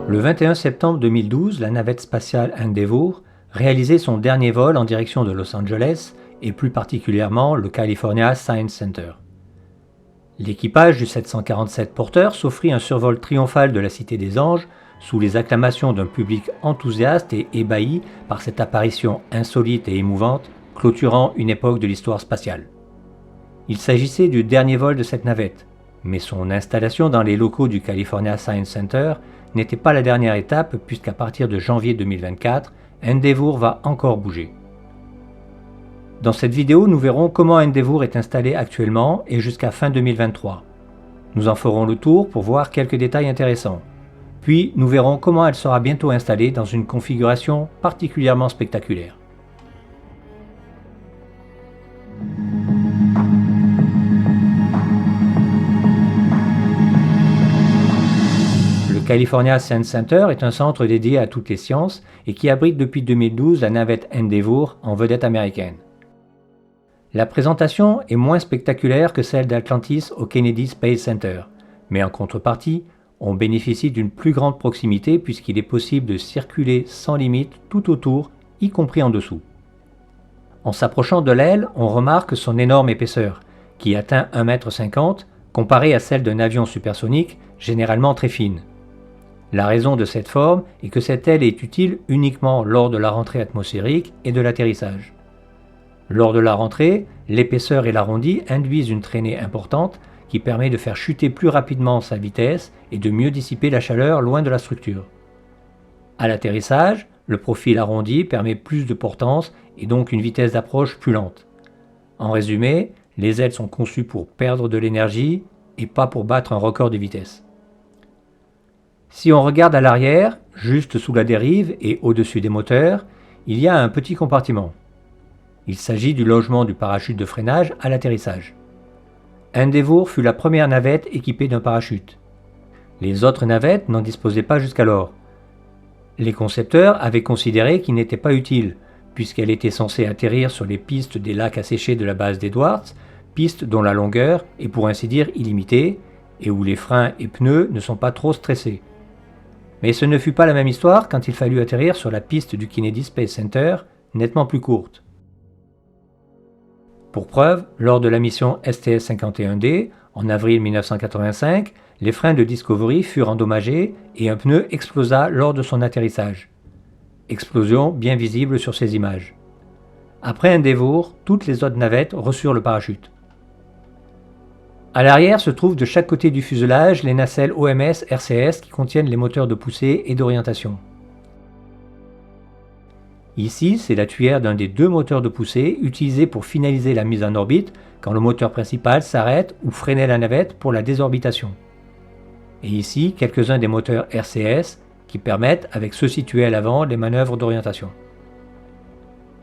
Le 21 septembre 2012, la navette spatiale Endeavour réalisait son dernier vol en direction de Los Angeles et plus particulièrement le California Science Center. L'équipage du 747 porteur s'offrit un survol triomphal de la Cité des Anges sous les acclamations d'un public enthousiaste et ébahi par cette apparition insolite et émouvante clôturant une époque de l'histoire spatiale. Il s'agissait du dernier vol de cette navette, mais son installation dans les locaux du California Science Center n'était pas la dernière étape puisqu'à partir de janvier 2024, Endeavour va encore bouger. Dans cette vidéo, nous verrons comment Endeavour est installé actuellement et jusqu'à fin 2023. Nous en ferons le tour pour voir quelques détails intéressants. Puis, nous verrons comment elle sera bientôt installée dans une configuration particulièrement spectaculaire. Le California Science Center est un centre dédié à toutes les sciences et qui abrite depuis 2012 la navette Endeavour en vedette américaine. La présentation est moins spectaculaire que celle d'Atlantis au Kennedy Space Center, mais en contrepartie, on bénéficie d'une plus grande proximité puisqu'il est possible de circuler sans limite tout autour, y compris en dessous. En s'approchant de l'aile, on remarque son énorme épaisseur, qui atteint 1,50 m, comparée à celle d'un avion supersonique, généralement très fine. La raison de cette forme est que cette aile est utile uniquement lors de la rentrée atmosphérique et de l'atterrissage. Lors de la rentrée, l'épaisseur et l'arrondi induisent une traînée importante qui permet de faire chuter plus rapidement sa vitesse et de mieux dissiper la chaleur loin de la structure. À l'atterrissage, le profil arrondi permet plus de portance et donc une vitesse d'approche plus lente. En résumé, les ailes sont conçues pour perdre de l'énergie et pas pour battre un record de vitesse. Si on regarde à l'arrière, juste sous la dérive et au-dessus des moteurs, il y a un petit compartiment. Il s'agit du logement du parachute de freinage à l'atterrissage. Endeavour fut la première navette équipée d'un parachute. Les autres navettes n'en disposaient pas jusqu'alors. Les concepteurs avaient considéré qu'il n'était pas utile, puisqu'elle était censée atterrir sur les pistes des lacs asséchés de la base d'Edwards, pistes dont la longueur est pour ainsi dire illimitée, et où les freins et pneus ne sont pas trop stressés. Mais ce ne fut pas la même histoire quand il fallut atterrir sur la piste du Kennedy Space Center, nettement plus courte. Pour preuve, lors de la mission STS-51D, en avril 1985, les freins de Discovery furent endommagés et un pneu explosa lors de son atterrissage. Explosion bien visible sur ces images. Après Endeavour, toutes les autres navettes reçurent le parachute. À l'arrière se trouvent de chaque côté du fuselage les nacelles OMS RCS qui contiennent les moteurs de poussée et d'orientation. Ici, c'est la tuyère d'un des deux moteurs de poussée utilisés pour finaliser la mise en orbite quand le moteur principal s'arrête ou freinait la navette pour la désorbitation. Et ici, quelques-uns des moteurs RCS qui permettent, avec ceux situés à l'avant, les manœuvres d'orientation.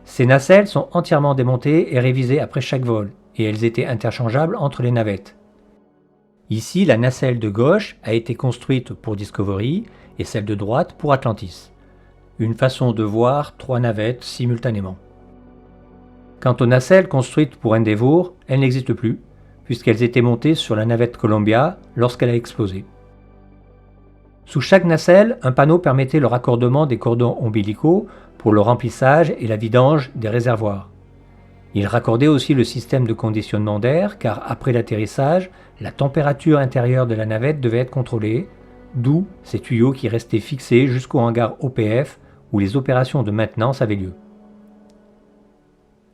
Ces nacelles sont entièrement démontées et révisées après chaque vol, et elles étaient interchangeables entre les navettes. Ici, la nacelle de gauche a été construite pour Discovery et celle de droite pour Atlantis. Une façon de voir trois navettes simultanément. Quant aux nacelles construites pour Endeavour, elles n'existent plus, puisqu'elles étaient montées sur la navette Columbia lorsqu'elle a explosé. Sous chaque nacelle, un panneau permettait le raccordement des cordons ombilicaux pour le remplissage et la vidange des réservoirs. Il raccordait aussi le système de conditionnement d'air car après l'atterrissage, la température intérieure de la navette devait être contrôlée, d'où ces tuyaux qui restaient fixés jusqu'au hangar OPF où les opérations de maintenance avaient lieu.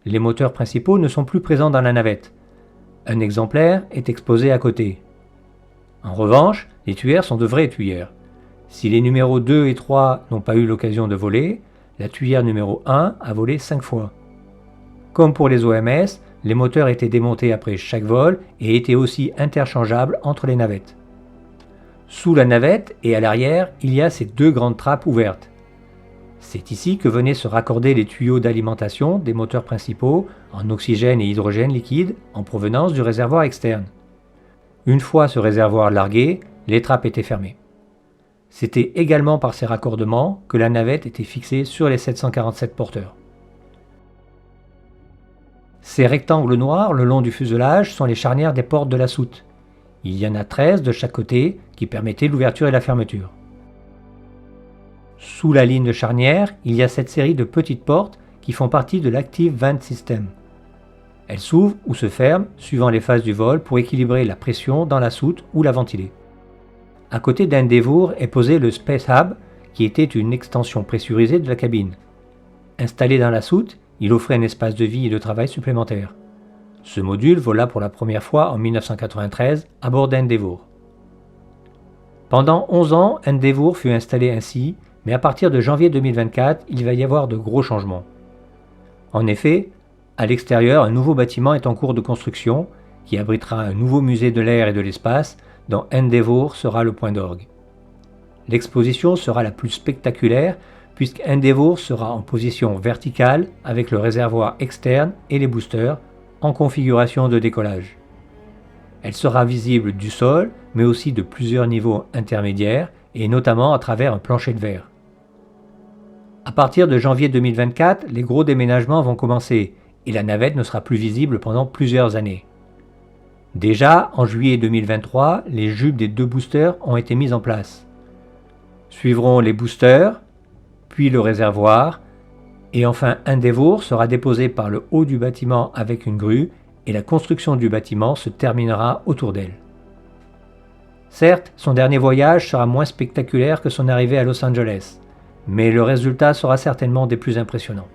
Les moteurs principaux ne sont plus présents dans la navette. Un exemplaire est exposé à côté. En revanche, les tuyères sont de vraies tuyères. Si les numéros 2 et 3 n'ont pas eu l'occasion de voler, la tuyère numéro 1 a volé 5 fois. Comme pour les OMS, les moteurs étaient démontés après chaque vol et étaient aussi interchangeables entre les navettes. Sous la navette et à l'arrière, il y a ces deux grandes trappes ouvertes. C'est ici que venaient se raccorder les tuyaux d'alimentation des moteurs principaux en oxygène et hydrogène liquide en provenance du réservoir externe. Une fois ce réservoir largué, les trappes étaient fermées. C'était également par ces raccordements que la navette était fixée sur les 747 porteurs. Ces rectangles noirs le long du fuselage sont les charnières des portes de la soute. Il y en a 13 de chaque côté qui permettaient l'ouverture et la fermeture. Sous la ligne de charnière, il y a cette série de petites portes qui font partie de l'Active Vent System. Elles s'ouvrent ou se ferment suivant les phases du vol pour équilibrer la pression dans la soute ou la ventiler. À côté d'Endeavour est posé le Space Hub, qui était une extension pressurisée de la cabine. Installé dans la soute, il offrait un espace de vie et de travail supplémentaire. Ce module vola pour la première fois en 1993 à bord d'Endeavour. Pendant 11 ans, Endeavour fut installé ainsi, mais à partir de janvier 2024, il va y avoir de gros changements. En effet, à l'extérieur, un nouveau bâtiment est en cours de construction qui abritera un nouveau musée de l'air et de l'espace dont Endeavour sera le point d'orgue. L'exposition sera la plus spectaculaire puisque Endeavour sera en position verticale avec le réservoir externe et les boosters en configuration de décollage. Elle sera visible du sol mais aussi de plusieurs niveaux intermédiaires et notamment à travers un plancher de verre. À partir de janvier 2024, les gros déménagements vont commencer et la navette ne sera plus visible pendant plusieurs années. Déjà, en juillet 2023, les jupes des 2 boosters ont été mises en place. Suivront les boosters, puis le réservoir, et enfin Endeavour sera déposé par le haut du bâtiment avec une grue et la construction du bâtiment se terminera autour d'elle. Certes, son dernier voyage sera moins spectaculaire que son arrivée à Los Angeles, mais le résultat sera certainement des plus impressionnants.